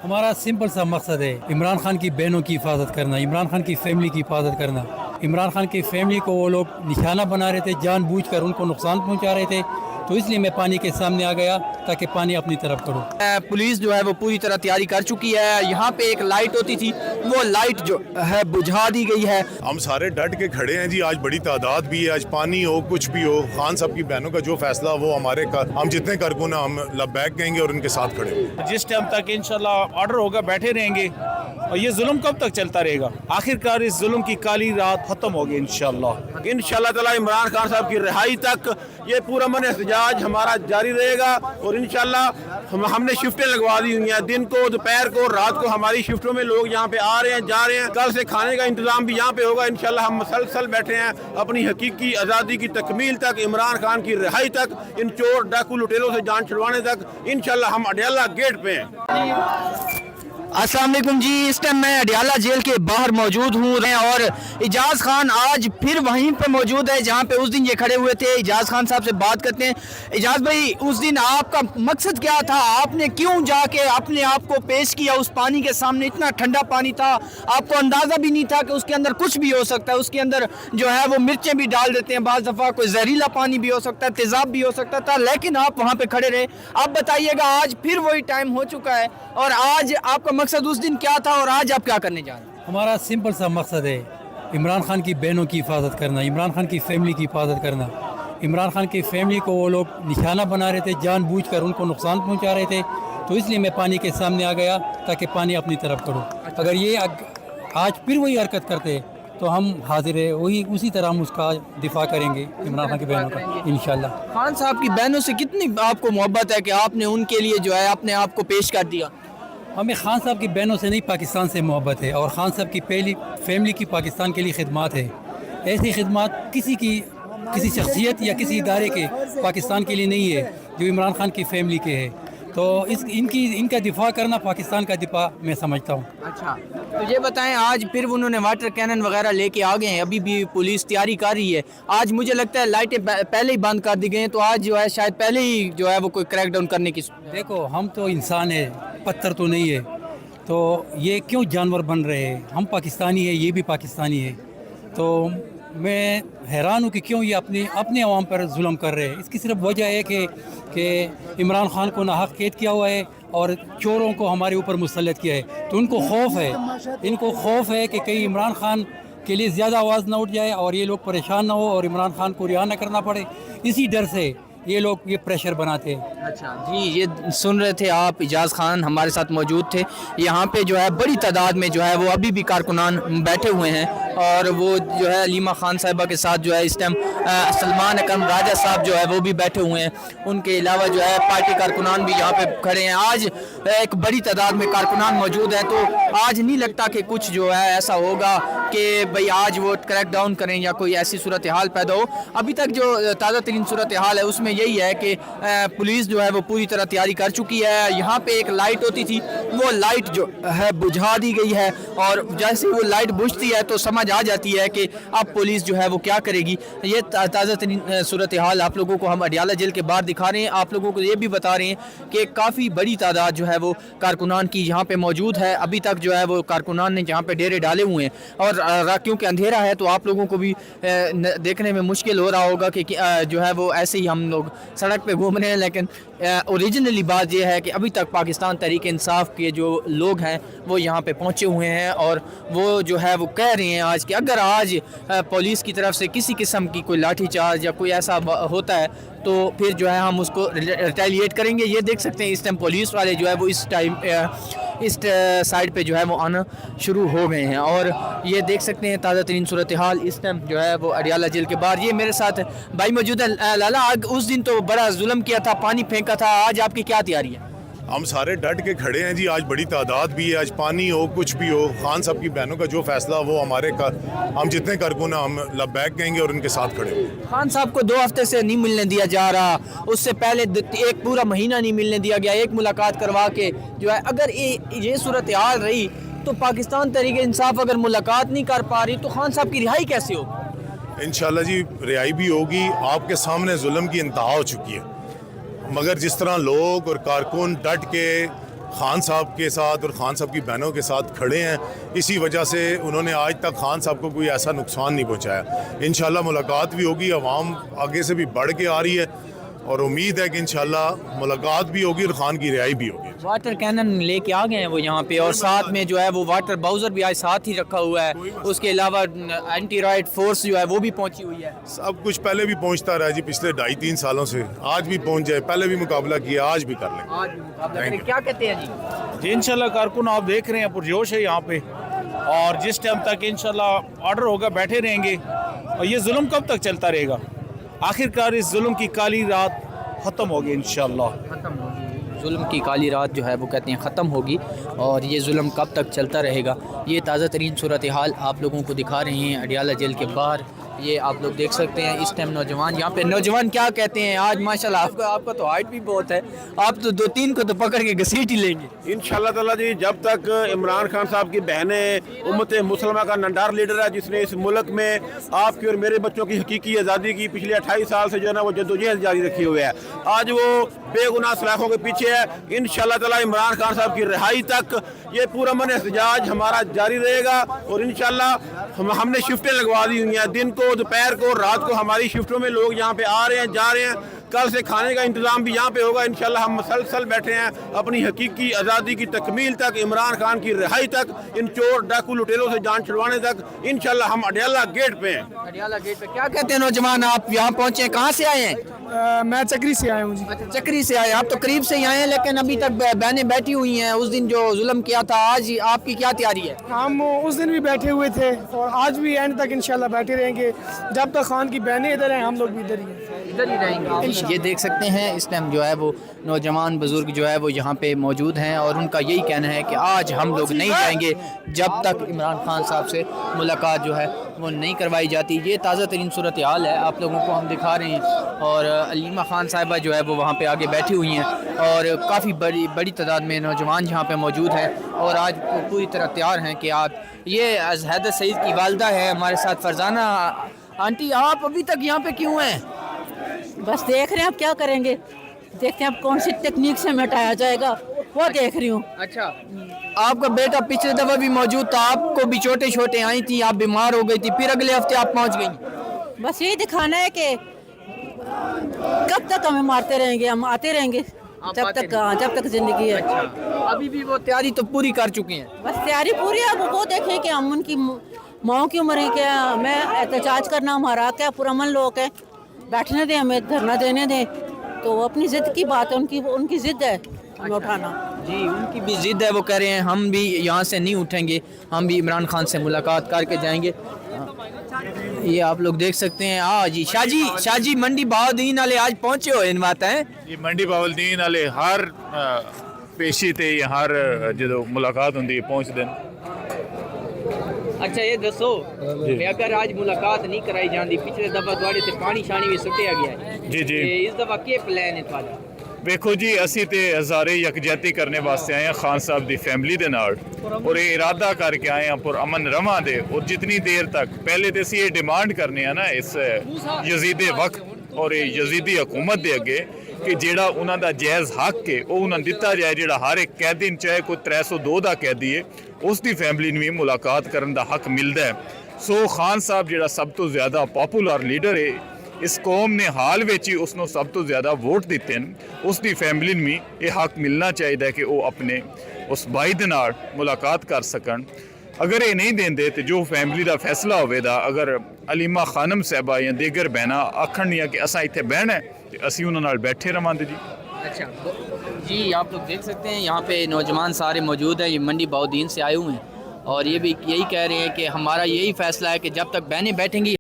हमारा सिंपल सा मकसद है इमरान खान की बहनों की हिफाजत करना, इमरान खान की फैमिली की हिफाजत करना। इमरान खान की फैमिली को वो लोग निशाना बना रहे थे, जानबूझकर उनको नुकसान पहुंचा रहे थे, तो इसलिए मैं पानी के सामने आ गया ताकि पानी अपनी तरफ करूं। पुलिस जो है वो पूरी तरह तैयारी कर चुकी है। यहाँ पे एक लाइट होती थी, वो लाइट जो है बुझा दी गई है। हम सारे डट के खड़े हैं जी। आज बड़ी तादाद भी है, आज पानी हो कुछ भी हो, खान साहब की बहनों का जो फैसला वो हमारे का, हम जितने कारकुन हम लब्बैक कहेंगे और उनके साथ खड़े हैं। जिस टाइम तक इंशाल्लाह ऑर्डर होगा बैठे रहेंगे। और ये जुल्म कब तक चलता रहेगा? आखिरकार इस जुल्म की काली रात खत्म होगी इंशाल्लाह ताला। इमरान खान साहब की रिहाई तक ये पूरा मन एहतजाज हमारा जारी रहेगा। और इंशाल्लाह हमने शिफ्टें लगवा दी हुई हैं, दिन को, दोपहर को, रात को हमारी शिफ्टों में लोग यहाँ पे आ रहे हैं, जा रहे हैं। कल से खाने का इंतजाम भी यहाँ पे होगा इंशाल्लाह। हम मसलसल बैठे हैं अपनी हकीकी आज़ादी की तकमील तक, इमरान खान की रिहाई तक, इन चोर डाकू लुटेरों से जान छुड़वाने तक इंशाल्लाह हम अडियाला गेट पे हैं। अस्सलाम वालेकुम जी, इस टाइम मैं अडियाला जेल के बाहर मौजूद हूँ और इजाज़ खान आज फिर वहीं पर मौजूद है जहाँ पे उस दिन ये खड़े हुए थे। इजाज़ खान साहब से बात करते हैं। इजाज़ भाई, उस दिन आपका मकसद क्या था? आपने क्यों जाके अपने आप को पेश किया उस पानी के सामने? इतना ठंडा पानी था, आपको अंदाज़ा भी नहीं था कि उसके अंदर कुछ भी हो सकता है। उसके अंदर जो है वो मिर्चें भी डाल देते हैं, बाज़ दफ़ा कोई जहरीला पानी भी हो सकता है, तेज़ाब भी हो सकता था, लेकिन आप वहाँ पर खड़े रहे। आप बताइएगा, आज फिर वही टाइम हो चुका है और आज आपका मकसद उस दिन क्या था और आज आप क्या करने जा रहे हैं? हमारा सिंपल सा मकसद है इमरान खान की बहनों की हिफाजत करना, इमरान खान की फैमिली की हिफाजत करना। इमरान खान की फैमिली को वो लोग निशाना बना रहे थे, जानबूझकर उनको नुकसान पहुंचा रहे थे, तो इसलिए मैं पानी के सामने आ गया ताकि पानी अपनी तरफ करूं। अगर ये आज फिर वही हरकत करते तो हम हाजिर है, वही उसी तरह हम उसका दिफा करेंगे इमरान खान की बहनों का इंशाल्लाह। खान साहब की बहनों से कितनी आपको मोहब्बत है कि आपने उनके लिए जो है अपने आप को पेश कर दिया? हमें खान साहब की बहनों से नहीं, पाकिस्तान से मोहब्बत है और खान साहब की पहली फैमिली की पाकिस्तान के लिए खिदमत है। ऐसी खिदमत किसी शख्सियत या किसी इदारे के पाकिस्तान के लिए नहीं है जो इमरान खान की फैमिली के है। तो इनका दिफा करना पाकिस्तान का दिफा मैं समझता हूँ। अच्छा, तो ये बताएं, आज फिर उन्होंने वाटर कैनन वगैरह लेके आ गए हैं, अभी भी पुलिस तैयारी कर रही है। आज मुझे लगता है लाइटें पहले ही बंद कर दी गई हैं, तो आज जो है शायद पहले ही जो है वो कोई क्रैकडाउन करने की। देखो, हम तो इंसान है, पत्थर तो नहीं है, तो ये क्यों जानवर बन रहे हैं? हम पाकिस्तानी है, ये भी पाकिस्तानी है। तो मैं हैरान हूँ कि क्यों ये अपने अवाम पर जुल्म कर रहे हैं। इसकी सिर्फ वजह है कि इमरान खान को नाहक कैद किया हुआ है और चोरों को हमारे ऊपर मुसल्लत किया है। तो इनको खौफ है कि कहीं इमरान खान के लिए ज़्यादा आवाज़ ना उठ जाए और ये लोग परेशान ना हो और इमरान खान को रिहा ना करना पड़े। इसी डर से ये लोग ये प्रेशर बनाते हैं। अच्छा जी, ये सुन रहे थे आप, इजाज़ खान हमारे साथ मौजूद थे। यहाँ पे जो है बड़ी तादाद में जो है वो अभी भी कारकुनान बैठे हुए हैं और वो जो है अलीमा खान साहिबा के साथ जो है इस टाइम सलमान अकरम राजा साहब जो है वो भी बैठे हुए हैं। उनके अलावा जो है पार्टी कारकुनान भी यहाँ पे खड़े हैं। आज एक बड़ी तादाद में कारकुनान मौजूद है, तो आज नहीं लगता कि कुछ जो है ऐसा होगा कि भाई आज वो क्रैक डाउन करें या कोई ऐसी सूरत हाल पैदा हो। अभी तक जो ताज़ा तरीन सूरत हाल है उसमें यही है कि पुलिस जो है वो पूरी तरह तैयारी कर चुकी है। यहाँ पे एक लाइट होती थी, वो लाइट जो है बुझा दी गई है और जैसे वो लाइट बुझती है तो समझ आ जाती है कि अब पुलिस जो है वो क्या करेगी। ये ताज़ा तरीन सूरत हाल आप लोगों को हम अडियाला जेल के बाहर दिखा रहे हैं। आप लोगों को ये भी बता रहे हैं कि काफ़ी बड़ी तादाद जो है वो कारकुनान की यहाँ पे मौजूद है। अभी तक जो है वो कारकुनान ने यहाँ पे डेरे डाले हुए हैं और क्योंकि अंधेरा है तो आप लोगों को भी देखने में मुश्किल हो रहा होगा कि जो है वो ऐसे ही हम लोग सड़क पे घूम रहे हैं। लेकिन ओरिजिनली बात यह है कि अभी तक पाकिस्तान तहरीक इंसाफ के जो लोग हैं वो यहाँ पे पहुँचे हुए हैं और वो जो है वो कह रहे हैं आज कि अगर आज पुलिस की तरफ से किसी किस्म की कोई लाठीचार्ज या कोई ऐसा होता है तो फिर जो है हम उसको रिटेलिएट करेंगे। ये देख सकते हैं इस टाइम पुलिस वाले जो है वो इस साइड पे जो है वो आना शुरू हो गए हैं और ये देख सकते हैं ताज़ा तरीन सूरत हाल इस टाइम जो है वो अडियाला जेल के बाहर। ये मेरे साथ भाई मौजूद है। लाला, उस दिन तो बड़ा जुल्म किया था, पानी फेंका था, आज आपकी क्या तैयारी है? हम सारे डट के खड़े हैं जी। आज बड़ी तादाद भी है, आज पानी हो कुछ भी हो, खान साहब की बहनों का जो फैसला वो हमारे का, हम जितने कारकुन हम लब्बैक कहेंगे और उनके साथ खड़े हैं। खान साहब को 2 हफ्ते से नहीं मिलने दिया जा रहा, उससे पहले एक पूरा महीना नहीं मिलने दिया गया, एक मुलाकात करवा के जो है। अगर ये सूरत हाल रही तो पाकिस्तान तहरीक इंसाफ अगर मुलाकात नहीं कर पा रही तो खान साहब की रिहाई कैसे होगी? इंशाल्लाह जी रिहाई भी होगी। आपके सामने जुल्म की इंतहा हो चुकी है, मगर जिस तरह लोग और कारकुन डट के خان صاحب کے ساتھ اور خان صاحب کی بہنوں کے ساتھ کھڑے ہیں. اسی وجہ سے انہوں نے آج تک خان صاحب کو کوئی ایسا نقصان نہیں پہنچایا. انشاءاللہ ملاقات بھی ہوگی, عوام آگے سے بھی بڑھ کے آ رہی ہے اور امید ہے کہ انشاءاللہ ملاقات بھی ہوگی اور خان کی رہائی بھی ہوگی. واٹر کینن لے کے آ گئے ہیں وہ یہاں پہ, اور ساتھ میں جو ہے وہ واٹر باؤزر بھی آج ساتھ ہی رکھا ہوا ہے. اس کے علاوہ اینٹی رائٹ فورس جو ہے وہ بھی پہنچی ہوئی ہے. سب کچھ پہلے بھی پہنچتا رہا جی پچھلے 2.5-3 سالوں سے, آج بھی پہنچ جائے. پہلے بھی مقابلہ کیا, آج بھی کر لیں. آج بھی مقابلہ کریں. کیا کہتے ہیں جی انشاءاللہ کارکن آپ دیکھ رہے ہیں پرجوش ہے یہاں پہ, اور جس ٹائم تک انشاءاللہ آرڈر ہوگا بیٹھے رہیں گے. اور یہ ظلم کب تک چلتا رہے گا؟ آخرکار اس ظلم کی کالی رات ختم ہوگی انشاءاللہ. ختم ہوگی ظلم کی کالی رات جو ہے وہ کہتے ہیں ختم ہوگی, اور یہ ظلم کب تک چلتا رہے گا. یہ تازہ ترین صورتحال آپ لوگوں کو دکھا رہے ہیں اڈیالہ جیل کے باہر. یہ آپ لوگ دیکھ سکتے ہیں اس ٹائم نوجوان یہاں پہ. نوجوان کیا کہتے ہیں آج؟ ماشاءاللہ آپ کا تو ہائٹ بھی بہت ہے, آپ تو 2-3 کو تو پکڑ کے گھسیٹ ہی لیں گے انشاءاللہ تعالیٰ جی. جب تک عمران خان صاحب کی بہنیں امت مسلمہ کا ننڈار لیڈر ہے, جس نے اس ملک میں آپ کی اور میرے بچوں کی حقیقی آزادی کی پچھلے 28 سال سے جو ہے نا وہ جدوجہد جاری رکھی ہوئے ہے, آج وہ بے گناہ سلاخوں کے پیچھے ہے. انشاءاللہ تعالیٰ عمران خان صاحب کی رہائی تک یہ پورا من احتجاج ہمارا جاری رہے گا. اور انشاءاللہ ہم نے شفٹیں لگوا دی ہوئی ہیں, دن کو, دوپہر کو, رات کو ہماری شفٹوں میں لوگ یہاں پہ آ رہے ہیں, جا رہے ہیں. کل سے کھانے کا انتظام بھی یہاں پہ ہوگا. انشاءاللہ ہم مسلسل بیٹھے ہیں اپنی حقیقی آزادی کی تکمیل تک, عمران خان کی رہائی تک, ان چور ڈاکو لٹیروں سے جان چھڑوانے تک. انشاءاللہ ہم اڈیالہ گیٹ پہ ہیں. اڈیالہ گیٹ پہ کیا کہتے ہیں نوجوان؟ آپ یہاں پہنچے, کہاں سے آئے ہیں؟ میں چکری سے آیا ہوں جی. اچھا چکری سے آئے. آپ تو قریب سے ہی آئے ہیں, لیکن ابھی تک بہنیں بیٹھی ہوئی ہیں. اس دن جو ظلم کیا تھا, آج آپ کی کیا تیاری ہے؟ ہم اس دن بھی بیٹھے ہوئے تھے اور آج بھی اینڈ تک انشاءاللہ بیٹھے رہیں گے. جب تک خان کی بہنیں ادھر ہیں ہم لوگ بھی ادھر ہی ہیں, ادھر ہی رہیں گے. یہ دیکھ سکتے ہیں اس ٹائم جو ہے وہ نوجوان بزرگ جو ہے وہ یہاں پہ موجود ہیں, اور ان کا یہی کہنا ہے کہ آج ہم لوگ نہیں جائیں گے جب تک عمران خان صاحب سے ملاقات جو ہے وہ نہیں کروائی جاتی. یہ تازہ ترین صورتحال ہے آپ لوگوں کو ہم دکھا رہے ہیں, اور علیمہ خان صاحبہ جو ہے وہ وہاں پہ آگے بیٹھی ہوئی ہیں, اور کافی بڑی تعداد میں نوجوان یہاں پہ موجود ہیں, اور آج پوری طرح تیار ہیں کہ آپ. یہ حیدر سعید کی والدہ ہے ہمارے ساتھ, فرزانہ آنٹی. آپ ابھی تک یہاں پہ کیوں ہیں؟ بس دیکھ رہے ہیں اب کیا کریں گے, دیکھتے ہیں اب کون سی ٹیکنیک سے مٹایا جائے گا, وہ دیکھ رہی ہوں. اچھا, آپ کا بیٹا پچھلے دفعہ بھی موجود تھا, آپ کو بھی چھوٹے آئی تھی, آپ بیمار ہو گئی تھی, پھر اگلے ہفتے آپ پہنچ گئی. بس یہی دکھانا ہے کہ کب تک ہمیں مارتے رہیں گے, ہم آتے رہیں گے جب تک زندگی ہے. ابھی بھی وہ تیاری تو پوری کر چکے ہیں؟ بس تیاری پوری ہے. اب وہ دیکھیں کہ ہم ان کی ماؤں کی عمر ہے کیا, ہمیں احتجاج کرنا ہمارا کیا, پرامن لوگ ہیں, بیٹھنے دیں, ہمیں دھرنا دینے دیں. تو اپنی ضد کی بات ہے, ان کی ضد ہے ہمیں اٹھانا. جی ان کی بھی ضد ہے, وہ کہہ رہے ہیں ہم بھی یہاں سے نہیں اٹھیں گے, ہم بھی عمران خان سے ملاقات کر کے جائیں گے. یہ آپ لوگ دیکھ سکتے ہیں. جی شاہ جی منڈی بہاؤالدین والے آج پہنچے ہو ان بات ہیں جی. منڈی بہاؤالدین والے ہر پیشی تے ہر جدو ملاقات ہوندی پہنچ دین. اچھا یہ دسو کہ اگر آج ملاقات نہیں کرائی جاندی, پچھلے دفعہ تواڈے تے پانی شانی بھی سٹیا گیا ہے جی اس دفعہ کیا پلان ہے تواڈا؟ ویکھو جی, اسی تے ہزارے یکجہتی کرنے واسطے آئے ہیں خان صاحب دی فیملی دے نال, اور یہ ارادہ کر کے آئے ہیں پر امن رواں دے. اور جتنی دیر تک پہلے تے اسی یہ ڈیمانڈ کرنے ہیں نا اس یزید وقت اور یزیدی حکومت دے اگے کہ جیڑا انہاں دا جائز حق ہے وہ انہاں دتا جائے. جیڑا ہر ایک قیدی چاہے کوئی 302 دا قیدی ہے اس دی فیملی نو بھی ملاقات کرن دا حق ملدا ہے. سو خان صاحب جیڑا سب تو زیادہ پاپولر لیڈر ہے اس قوم نے حال وچ ہی اس نو سب تو زیادہ ووٹ دیتے ہیں, اس دی فیملی نو بھی یہ حق ملنا چاہیے کہ وہ اپنے اس بھائی دے نال ملاقات کر سکن. اگر یہ نہیں دیندے تو جو فیملی دا فیصلہ ہوئے دا, اگر علیمہ خانم صاحبہ یا دیگر بہناں آکھن یا کہ اساں ایتھے بہنا ہے تو اسی انہاں نال بیٹھے رہواندے. جی اچھا جی آپ لوگ دیکھ سکتے ہیں یہاں پہ نوجوان سارے موجود ہیں, یہ منڈی بہاؤالدین سے آئے ہوئے ہیں, اور یہ بھی یہی کہہ رہے ہیں کہ ہمارا یہی فیصلہ ہے کہ جب تک بہنیں بیٹھیں گی